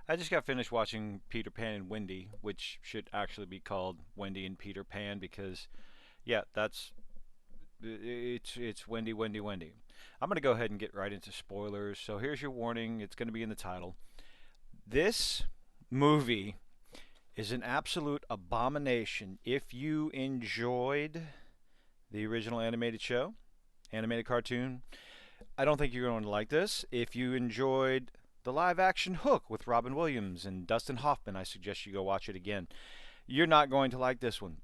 I just got finished watching Peter Pan and Wendy, which should actually be called Wendy and Peter Pan because yeah, it's Wendy, Wendy, Wendy. I'm gonna go ahead and get right into spoilers. So here's your warning. It's gonna be in the title. This movie is an absolute abomination. If you enjoyed the original animated show, animated cartoon, I don't think you're going to like this. If you enjoyed the live action Hook with Robin Williams and Dustin Hoffman, I suggest you go watch it again. You're not going to like this one.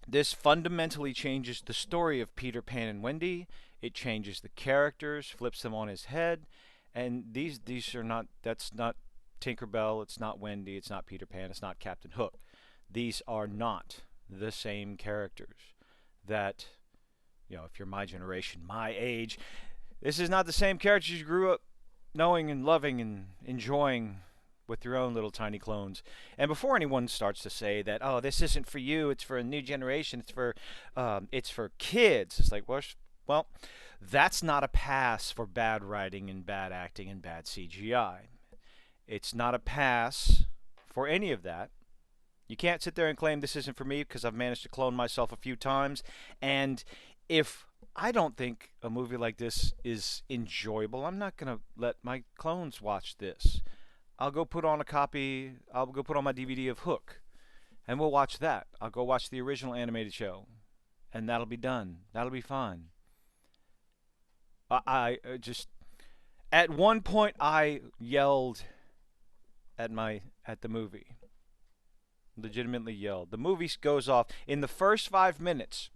This fundamentally changes the story of Peter Pan and Wendy. It changes the characters, flips them on his head, and these are not. That's not Tinkerbell. It's not Wendy. It's not Peter Pan. It's not Captain Hook. These are not the same characters that if you're my generation, my age, this is not the same characters you grew up knowing and loving and enjoying with your own little tiny clones. And before anyone starts to say that, oh, this isn't for you, it's for a new generation, it's for kids, it's like, well, that's not a pass for bad writing and bad acting and bad CGI. It's not a pass for any of that. You can't sit there and claim this isn't for me because I've managed to clone myself a few times. And if I don't think a movie like this is enjoyable, I'm not going to let my clones watch this. I'll go put on my DVD of Hook, and we'll watch that. I'll go watch the original animated show, and that'll be done. That'll be fine. I just, at one point, I yelled at the movie. Legitimately yelled. The movie goes off. In the first 5 minutes,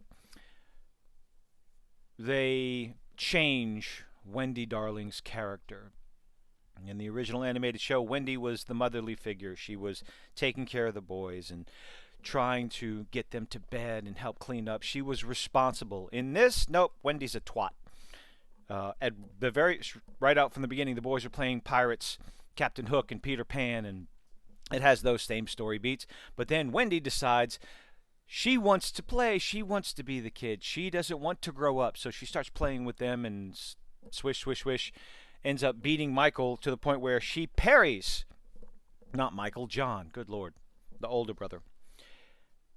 they change Wendy Darling's character. In the original animated show, Wendy was the motherly figure. She was taking care of the boys and trying to get them to bed and help clean up. She was responsible. In this, nope, Wendy's a twat. At the right out from the beginning, the boys are playing pirates, Captain Hook and Peter Pan, and it has those same story beats. But then Wendy decides she wants to play. She wants to be the kid. She doesn't want to grow up, so she starts playing with them and swish, swish, swish. Ends up beating Michael to the point where she parries. Not Michael, John. Good Lord. The older brother.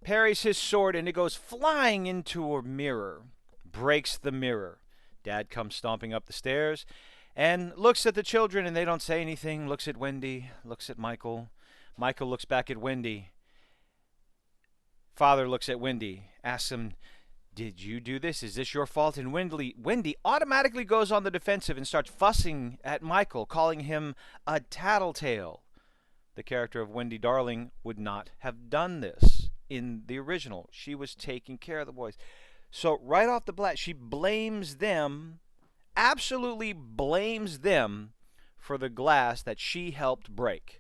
Parries his sword and it goes flying into a mirror. Breaks the mirror. Dad comes stomping up the stairs and looks at the children and they don't say anything. Looks at Wendy. Looks at Michael. Michael looks back at Wendy. Father looks at Wendy. Asks him, did you do this? Is this your fault? And Wendy automatically goes on the defensive and starts fussing at Michael, calling him a tattletale. The character of Wendy Darling would not have done this in the original. She was taking care of the boys. So right off the bat, she blames them, absolutely blames them for the glass that she helped break.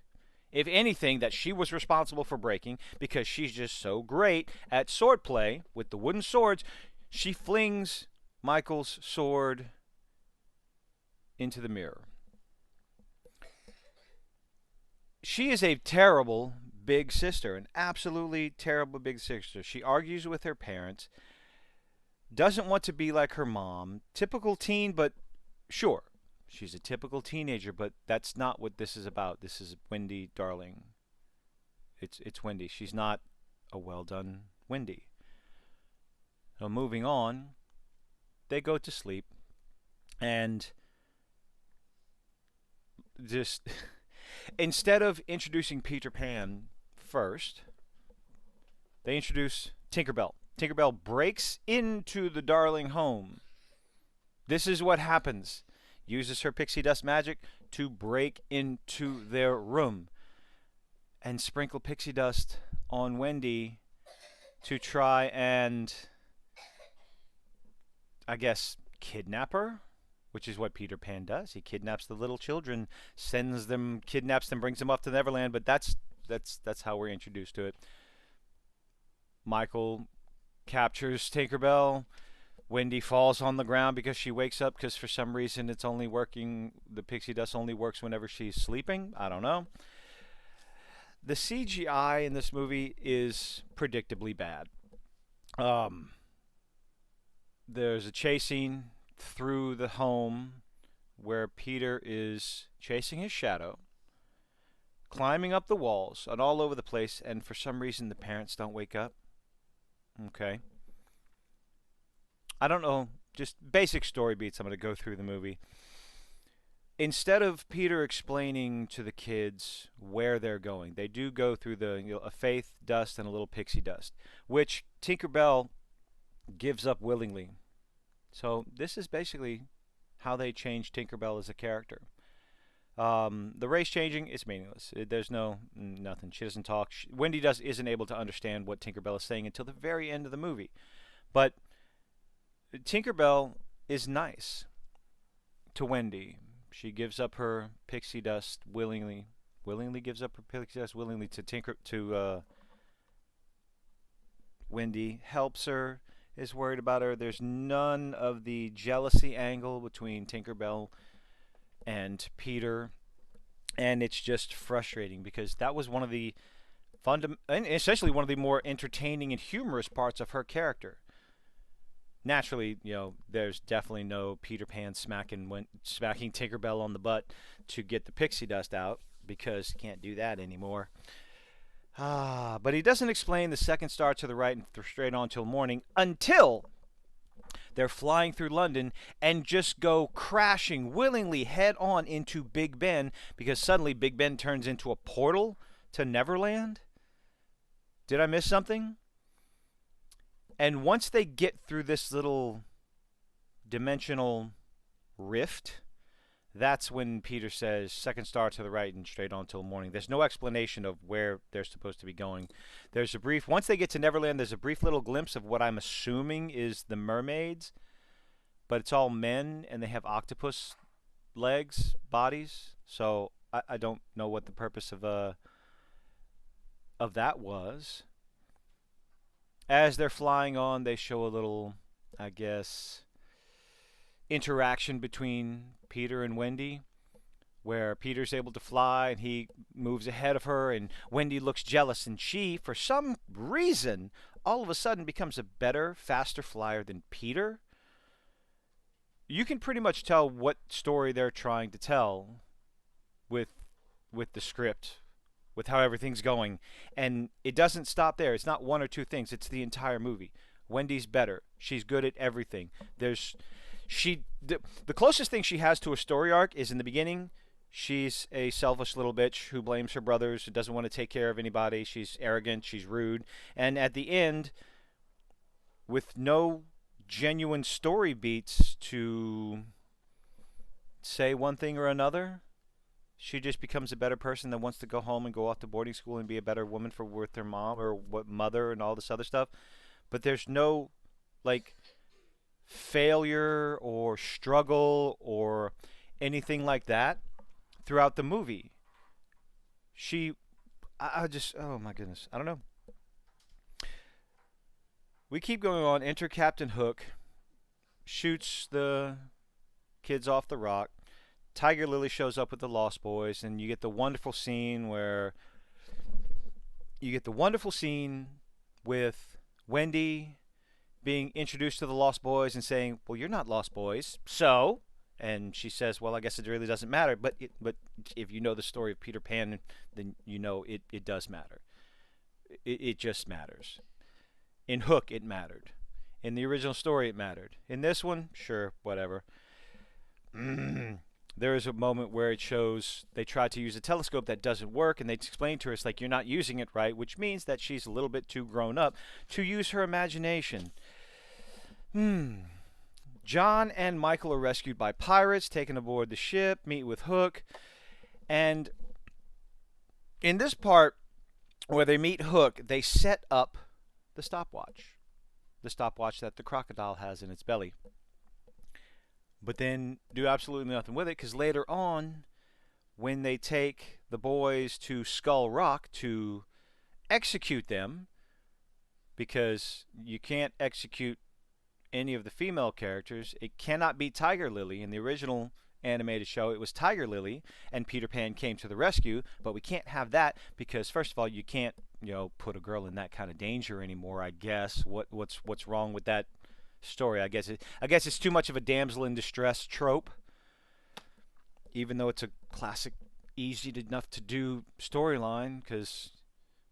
If anything, that she was responsible for breaking because she's just so great at swordplay with the wooden swords. She flings Michael's sword into the mirror. She is a terrible big sister, an absolutely terrible big sister. She argues with her parents, doesn't want to be like her mom, typical teen, but sure. She's a typical teenager, but that's not what this is about. This is Wendy Darling. It's Wendy. She's not a well done Wendy. So moving on, they go to sleep and just instead of introducing Peter Pan first, they introduce Tinkerbell. Tinkerbell breaks into the Darling home. This is what happens. Uses her pixie dust magic to break into their room and sprinkle pixie dust on Wendy to try and, I guess, kidnap her, which is what Peter Pan does. He kidnaps the little children, kidnaps them, brings them up to Neverland, but that's how we're introduced to it. Michael captures Tinkerbell. Wendy falls on the ground because she wakes up because for some reason the pixie dust only works whenever she's sleeping. I don't know. The CGI in this movie is predictably bad. There's a chase scene through the home where Peter is chasing his shadow, climbing up the walls and all over the place, and for some reason the parents don't wake up. Okay. I don't know, just basic story beats. I'm going to go through the movie. Instead of Peter explaining to the kids where they're going, they do go through a faith dust and a little pixie dust, which Tinkerbell gives up willingly. So this is basically how they change Tinkerbell as a character. The race changing is meaningless. There's nothing. She doesn't talk. Wendy isn't able to understand what Tinkerbell is saying until the very end of the movie. But Tinkerbell is nice to Wendy. She gives up her pixie dust willingly. Willingly gives up her pixie dust willingly to Wendy. Helps her. Is worried about her. There's none of the jealousy angle between Tinkerbell and Peter, and it's just frustrating because that was one of the and essentially one of the more entertaining and humorous parts of her character. Naturally, there's definitely no Peter Pan smacking Tinkerbell on the butt to get the pixie dust out because he can't do that anymore. But he doesn't explain the second star to the right and straight on till morning until they're flying through London and just go crashing willingly head on into Big Ben because suddenly Big Ben turns into a portal to Neverland. Did I miss something? And once they get through this little dimensional rift, that's when Peter says, second star to the right and straight on till morning. There's no explanation of where they're supposed to be going. Once they get to Neverland, there's a brief little glimpse of what I'm assuming is the mermaids, but it's all men and they have octopus legs, bodies. So I don't know what the purpose of that was. As they're flying on, they show a little, I guess, interaction between Peter and Wendy, where Peter's able to fly and he moves ahead of her, and Wendy looks jealous, and she, for some reason, all of a sudden becomes a better, faster flyer than Peter. You can pretty much tell what story they're trying to tell with the script, with how everything's going, and it doesn't stop there. It's not one or two things, it's the entire movie. Wendy's better. She's good at everything. The closest thing she has to a story arc is in the beginning. She's a selfish little bitch who blames her brothers, who doesn't want to take care of anybody. She's arrogant, she's rude, and at the end, with no genuine story beats to say one thing or another, she just becomes a better person that wants to go home and go off to boarding school and be a better woman with her mom or mother and all this other stuff. But there's no failure or struggle or anything like that throughout the movie. Oh my goodness, I don't know. We keep going on. Enter Captain Hook, shoots the kids off the rock. Tiger Lily shows up with the Lost Boys, and you get the wonderful scene with Wendy being introduced to the Lost Boys and saying, well, you're not Lost Boys, so? And she says, well, I guess it really doesn't matter. But if you know the story of Peter Pan, then you know it does matter. It just matters. In Hook, it mattered. In the original story, it mattered. In this one, sure, whatever. There is a moment where it shows they try to use a telescope that doesn't work, and they explain to her, it's like, you're not using it right, which means that she's a little bit too grown up to use her imagination. John and Michael are rescued by pirates, taken aboard the ship, meet with Hook, and in this part where they meet Hook, they set up the stopwatch that the crocodile has in its belly. But then do absolutely nothing with it, because later on, when they take the boys to Skull Rock to execute them, because you can't execute any of the female characters, it cannot be Tiger Lily. In the original animated show, it was Tiger Lily, and Peter Pan came to the rescue, but we can't have that because, first of all, you can't, put a girl in that kind of danger anymore, I guess. What's wrong with that story? I guess it's too much of a damsel in distress trope, even though it's a classic easy enough to do storyline because.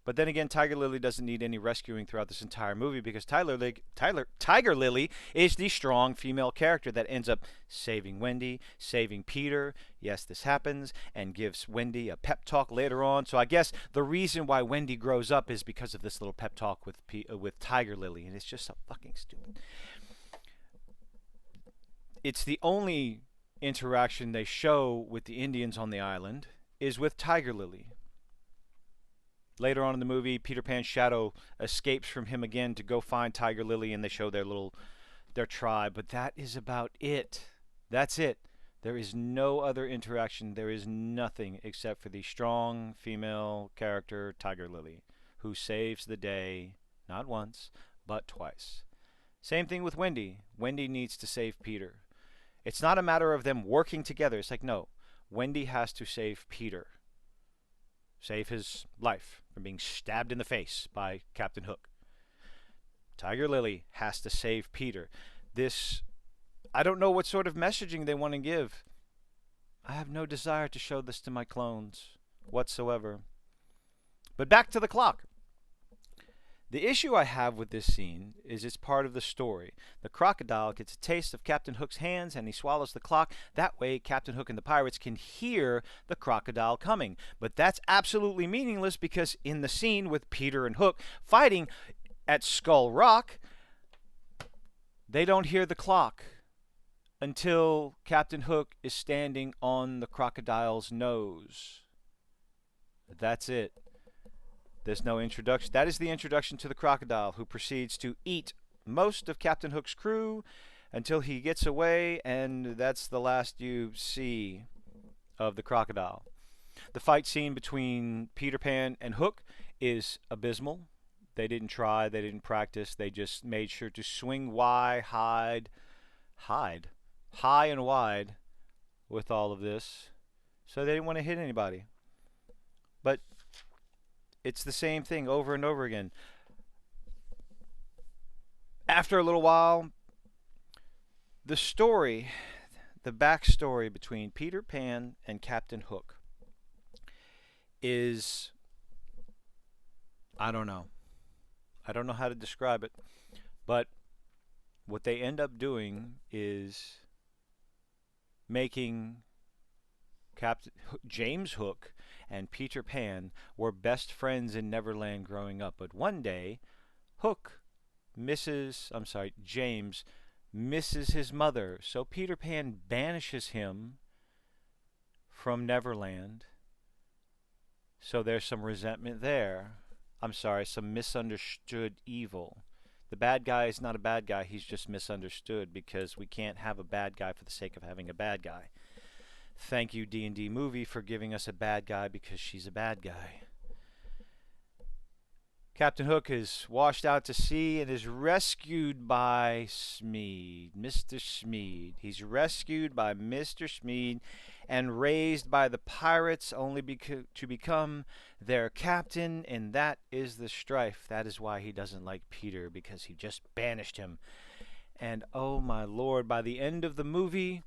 But then again, Tiger Lily doesn't need any rescuing throughout this entire movie because Tiger Lily is the strong female character that ends up saving Wendy, saving Peter. Yes, this happens, and gives Wendy a pep talk later on. So I guess the reason why Wendy grows up is because of this little pep talk with Tiger Lily, and it's just so fucking stupid. It's the only interaction they show with the Indians on the island is with Tiger Lily. Later on in the movie, Peter Pan's shadow escapes from him again to go find Tiger Lily, and they show their tribe. But that is about it. That's it. There is no other interaction. There is nothing except for the strong female character, Tiger Lily, who saves the day not once, but twice. Same thing with Wendy. Wendy needs to save Peter. It's not a matter of them working together. It's like, no, Wendy has to save Peter. Save his life from being stabbed in the face by Captain Hook. Tiger Lily has to save Peter. I don't know what sort of messaging they want to give. I have no desire to show this to my clones whatsoever. But back to the clock. The issue I have with this scene is it's part of the story. The crocodile gets a taste of Captain Hook's hands and he swallows the clock. That way Captain Hook and the pirates can hear the crocodile coming. But that's absolutely meaningless because in the scene with Peter and Hook fighting at Skull Rock, they don't hear the clock until Captain Hook is standing on the crocodile's nose. That's it. There's no introduction. That is the introduction to the crocodile, who proceeds to eat most of Captain Hook's crew until he gets away, and that's the last you see of the crocodile. The fight scene between Peter Pan and Hook is abysmal. They didn't try, they didn't practice, they just made sure to swing high and wide with all of this. So they didn't want to hit anybody. But it's the same thing over and over again. After a little while, the backstory between Peter Pan and Captain Hook is, I don't know. I don't know how to describe it. But what they end up doing is making James Hook and Peter Pan were best friends in Neverland growing up. But one day, James misses his mother. So Peter Pan banishes him from Neverland. So there's some resentment there. Some misunderstood evil. The bad guy is not a bad guy. He's just misunderstood because we can't have a bad guy for the sake of having a bad guy. Thank you, D&D movie, for giving us a bad guy because she's a bad guy. Captain Hook is washed out to sea and is rescued by Smead, Mr. Smead. He's rescued by Mr. Smead and raised by the pirates only to become their captain, and that is the strife. That is why he doesn't like Peter, because he just banished him. And oh my lord, by the end of the movie,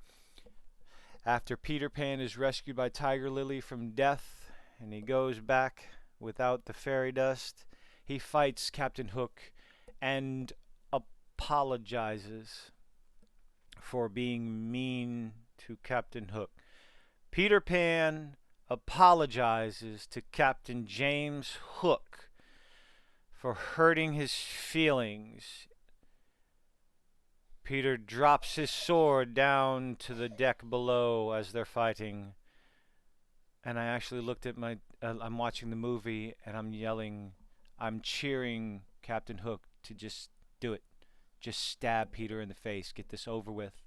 after Peter Pan is rescued by Tiger Lily from death and he goes back without the fairy dust, he fights Captain Hook and apologizes for being mean to Captain Hook. Peter Pan apologizes to Captain James Hook for hurting his feelings. Peter drops his sword down to the deck below as they're fighting. And I actually looked at I'm watching the movie and I'm cheering Captain Hook to just do it. Just stab Peter in the face. Get this over with.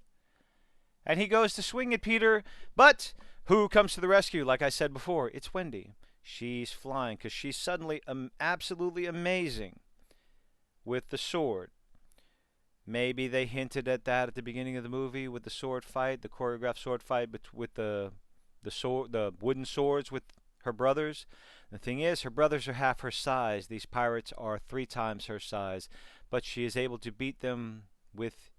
And he goes to swing at Peter, but who comes to the rescue? Like I said before, it's Wendy. She's flying because she's suddenly absolutely amazing with the sword. Maybe they hinted at that at the beginning of the movie with the sword fight, the choreographed sword fight with the wooden swords with her brothers. The thing is, her brothers are half her size. These pirates are 3 times her size, but she is able to beat them with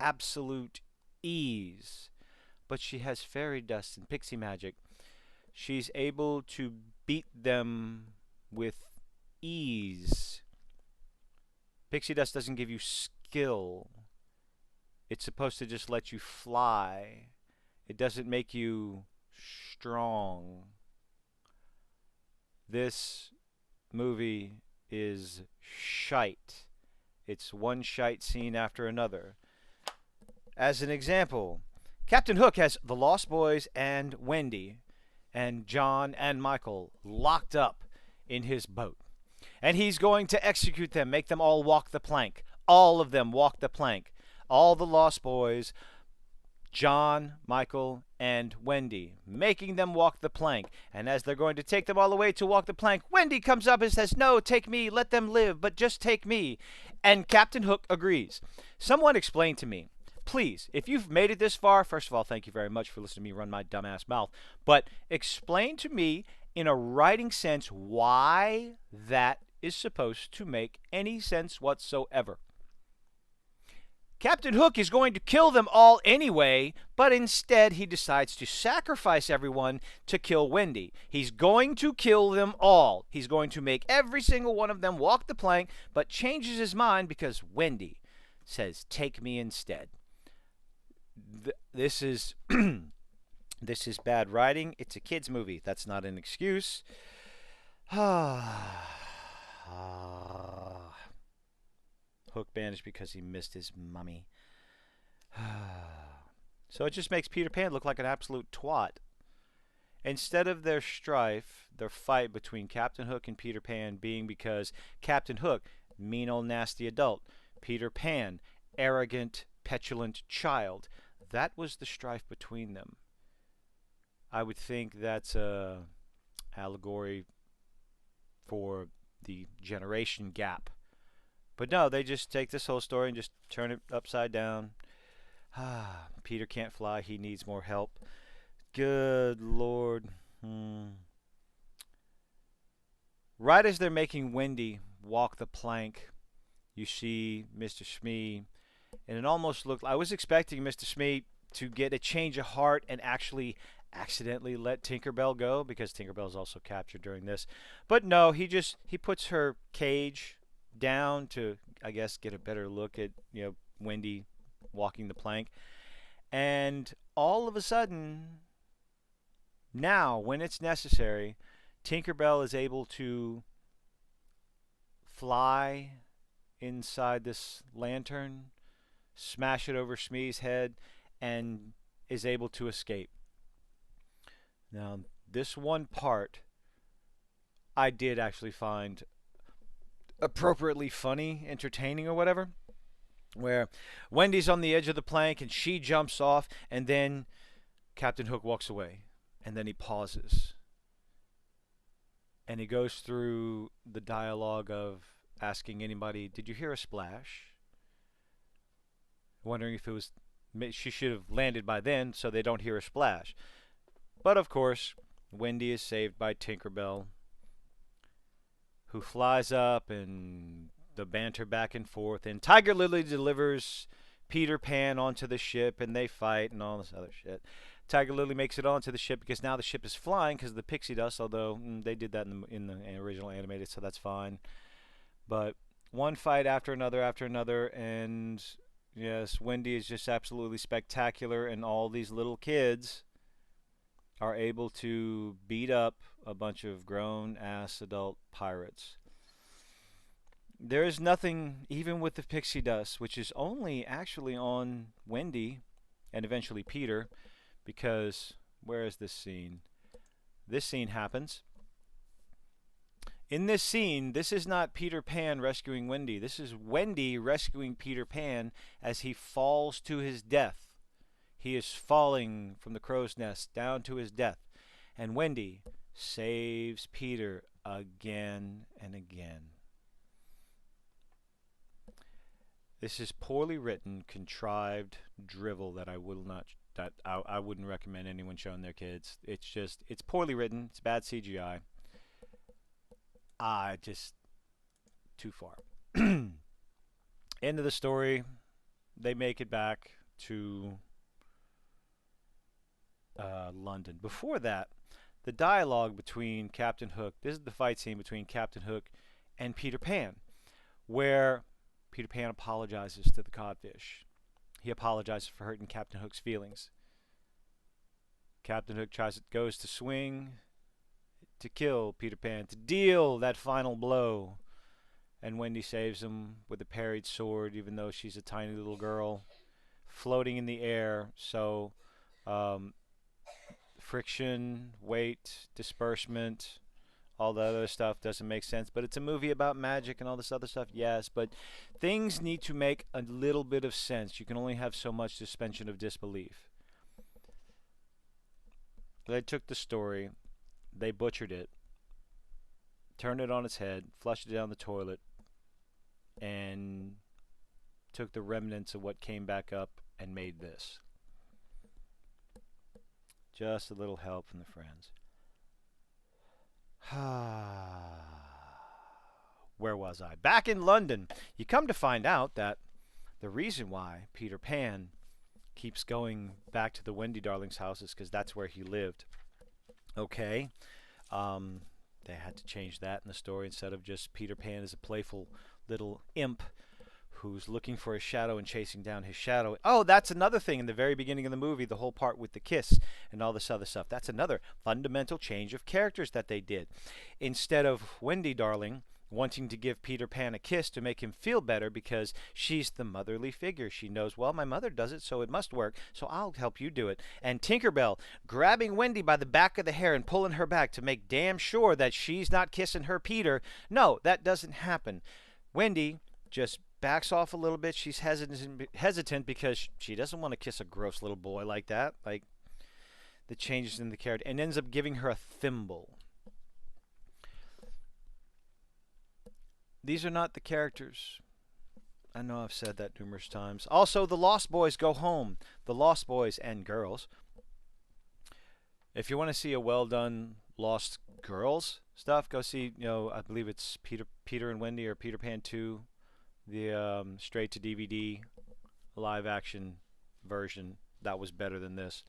absolute ease. But she has fairy dust and pixie magic. she's able to beat them with ease. Pixie dust doesn't give you skill. It's supposed to just let you fly. It doesn't make you strong. This movie is shite. It's one shite scene after another. As an example, Captain Hook has the Lost Boys and Wendy and John and Michael locked up in his boat. And he's going to execute them, make them all walk the plank. All of them walk the plank. All the Lost Boys, John, Michael, and Wendy, making them walk the plank. And as they're going to take them all the way to walk the plank, Wendy comes up and says, "No, take me, let them live, but just take me." And Captain Hook agrees. Someone explain to me, please, if you've made it this far, first of all, thank you very much for listening to me run my dumbass mouth, but explain to me in a writing sense why that is supposed to make any sense whatsoever. Captain Hook is going to kill them all anyway, but instead he decides to sacrifice everyone to kill Wendy. He's going to kill them all. He's going to make every single one of them walk the plank, but changes his mind because Wendy says, "Take me instead." This is this is bad writing. It's a kids movie. That's not an excuse. Hook banished because he missed his mummy. So it just makes Peter Pan look like an absolute twat. Instead of their strife, their fight between Captain Hook and Peter Pan being because Captain Hook, mean old nasty adult, Peter Pan, arrogant, petulant child. That was the strife between them. I would think that's a allegory for the generation gap. But no, they just take this whole story and just turn it upside down. Peter can't fly. He needs more help. Good Lord. Right as they're making Wendy walk the plank, you see Mr. Smee, and it almost looked... I was expecting Mr. Smee to get a change of heart and actually accidentally let Tinkerbell go, because Tinkerbell's also captured during this. But no, he puts her cage down to, I guess, get a better look at, Wendy walking the plank. And all of a sudden, now, when it's necessary, Tinkerbell is able to fly inside this lantern, smash it over Smee's head, and is able to escape. Now, this one part I did actually find appropriately funny, entertaining, or whatever, where Wendy's on the edge of the plank and she jumps off, and then Captain Hook walks away, and then he pauses, and he goes through the dialogue of asking anybody, "Did you hear a splash?" Wondering if it was... she should have landed by then so they don't hear a splash. But of course, Wendy is saved by Tinkerbell, who flies up, and the banter back and forth, and Tiger Lily delivers Peter Pan onto the ship, and they fight and all this other shit. Tiger Lily makes it onto the ship because now the ship is flying because of the pixie dust, although they did that in the original animated, so that's fine. But one fight after another, and yes, Wendy is just absolutely spectacular, and all these little kids are able to beat up a bunch of grown-ass adult pirates. There is nothing, even with the pixie dust, which is only actually on Wendy and eventually Peter, because where is this scene? This scene happens. In this scene, this is not Peter Pan rescuing Wendy. This is Wendy rescuing Peter Pan as he falls to his death. He is falling from the crow's nest down to his death. And Wendy saves Peter again and again. This is poorly written, contrived drivel that I wouldn't recommend anyone showing their kids. It's poorly written. It's bad CGI. Just too far. End of the story. They make it back to London. Before that, the dialogue between Captain Hook. This is the fight scene between Captain Hook and Peter Pan, where Peter Pan apologizes to the codfish. He apologizes for hurting Captain Hook's feelings. Captain Hook goes to swing to kill Peter Pan, to deal that final blow. And Wendy saves him with a parried sword, even though she's a tiny little girl floating in the air. So, friction, weight, disbursement, all the other stuff doesn't make sense. But it's a movie about magic and all this other stuff, yes. But things need to make a little bit of sense. You can only have so much suspension of disbelief. They took the story, they butchered it, turned it on its head, flushed it down the toilet, and took the remnants of what came back up and made this. Just a little help from the friends. Where was I? Back in London. You come to find out that the reason why Peter Pan keeps going back to the Wendy Darling's house is because that's where he lived. Okay. They had to change that in the story. Instead of just Peter Pan as a playful little imp who's looking for his shadow and chasing down his shadow. Oh, that's another thing in the very beginning of the movie, the whole part with the kiss and all this other stuff. That's another fundamental change of characters that they did. Instead of Wendy Darling wanting to give Peter Pan a kiss to make him feel better because she's the motherly figure. She knows, well, my mother does it, so it must work, so I'll help you do it. And Tinkerbell grabbing Wendy by the back of the hair and pulling her back to make damn sure that she's not kissing her Peter. No, that doesn't happen. Wendy just backs off a little bit. She's hesitant because she doesn't want to kiss a gross little boy like that. Like, the changes in the character. And ends up giving her a thimble. These are not the characters. I know I've said that numerous times. Also, the Lost Boys go home. The Lost Boys and girls. If you want to see a well-done Lost Girls stuff, go see, I believe it's Peter and Wendy or Peter Pan 2, the straight-to-DVD live-action version. That was better than this.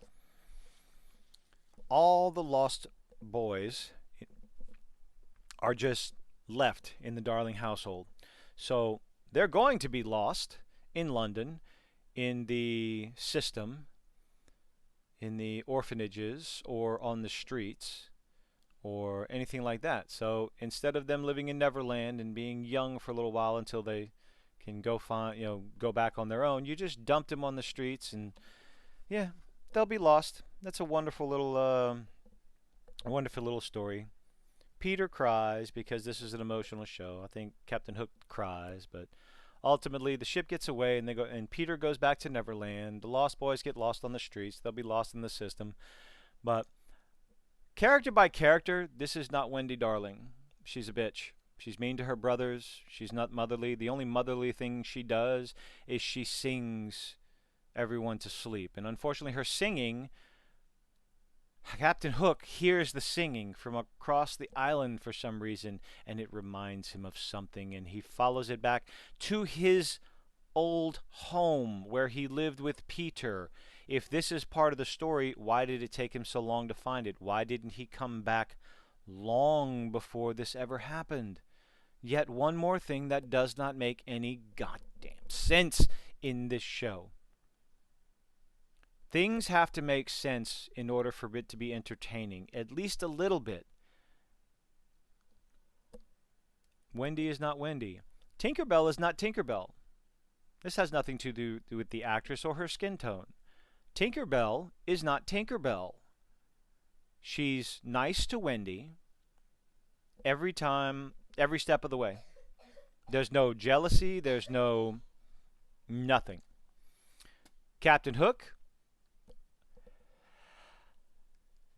All the Lost Boys are just left in the Darling household. So they're going to be lost in London, in the system, in the orphanages, or on the streets, or anything like that. So instead of them living in Neverland and being young for a little while until they can go back on their own, you just dumped them on the streets, and yeah, they'll be lost. That's a wonderful little story. Peter cries because this is an emotional show. I think Captain Hook cries, but ultimately the ship gets away and Peter goes back to Neverland. The Lost Boys get lost on the streets. They'll be lost in the system. But character by character, this is not Wendy Darling. She's a bitch. She's mean to her brothers. She's not motherly. The only motherly thing she does is she sings everyone to sleep. And unfortunately her singing, Captain Hook hears the singing from across the island for some reason, and it reminds him of something, and he follows it back to his old home where he lived with Peter. If this is part of the story, why did it take him so long to find it? Why didn't he come back long before this ever happened? Yet one more thing that does not make any goddamn sense in this show. Things have to make sense in order for it to be entertaining, at least a little bit. Wendy is not Wendy. Tinkerbell is not Tinkerbell. This has nothing to do with the actress or her skin tone. Tinkerbell is not Tinkerbell. She's nice to Wendy every time, every step of the way. There's no jealousy. There's no nothing. Captain Hook,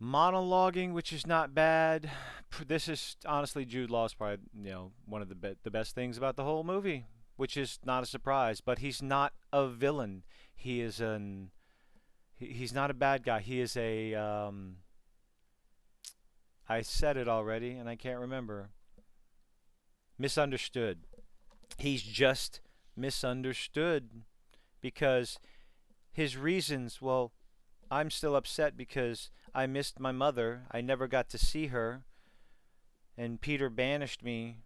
monologuing, which is not bad. This is honestly, Jude Law's probably one of the best things about the whole movie, which is not a surprise. But he's not a villain. He is he's not a bad guy. He is a I said it already and I can't remember. Misunderstood. He's just misunderstood because his reasons, well, I'm still upset because I missed my mother. I never got to see her, and Peter banished me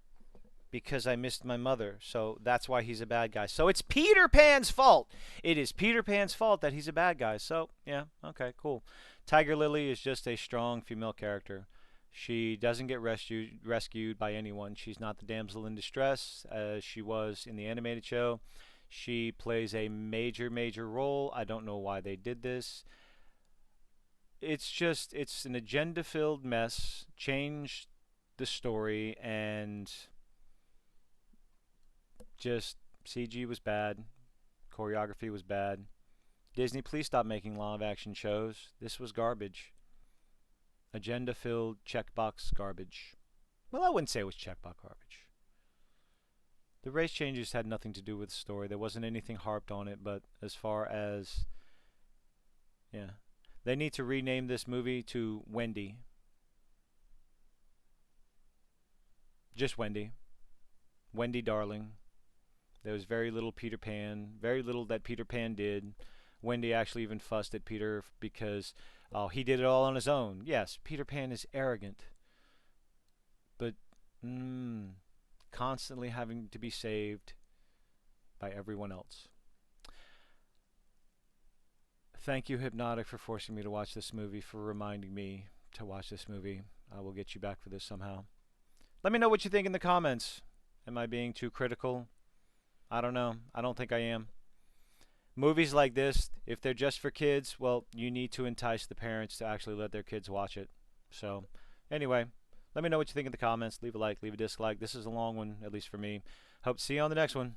because I missed my mother. So that's why he's a bad guy. So it's Peter Pan's fault. It is Peter Pan's fault that he's a bad guy. So, yeah, okay, cool. Tiger Lily is just a strong female character. She doesn't get rescued by anyone. She's not the damsel in distress as she was in the animated show. She plays a major, major role. I don't know why they did this. It's an agenda filled mess. Change the story, and just CG was bad, choreography was bad. Disney, please stop making live action shows. This was garbage. Agenda filled checkbox garbage. Well, I wouldn't say it was checkbox garbage. The race changes had nothing to do with the story. There wasn't anything harped on it, but as far as, yeah. They need to rename this movie to Wendy. Just Wendy. Wendy Darling. There was very little Peter Pan, very little that Peter Pan did. Wendy actually even fussed at Peter because he did it all on his own. Yes, Peter Pan is arrogant, but constantly having to be saved by everyone else. Thank you, Hypnotic, for forcing me to watch this movie, for reminding me to watch this movie. I will get you back for this somehow. Let me know what you think in the comments. Am I being too critical? I don't know. I don't think I am. Movies like this, if they're just for kids, well, you need to entice the parents to actually let their kids watch it. So, anyway, let me know what you think in the comments. Leave a like, leave a dislike. This is a long one, at least for me. Hope to see you on the next one.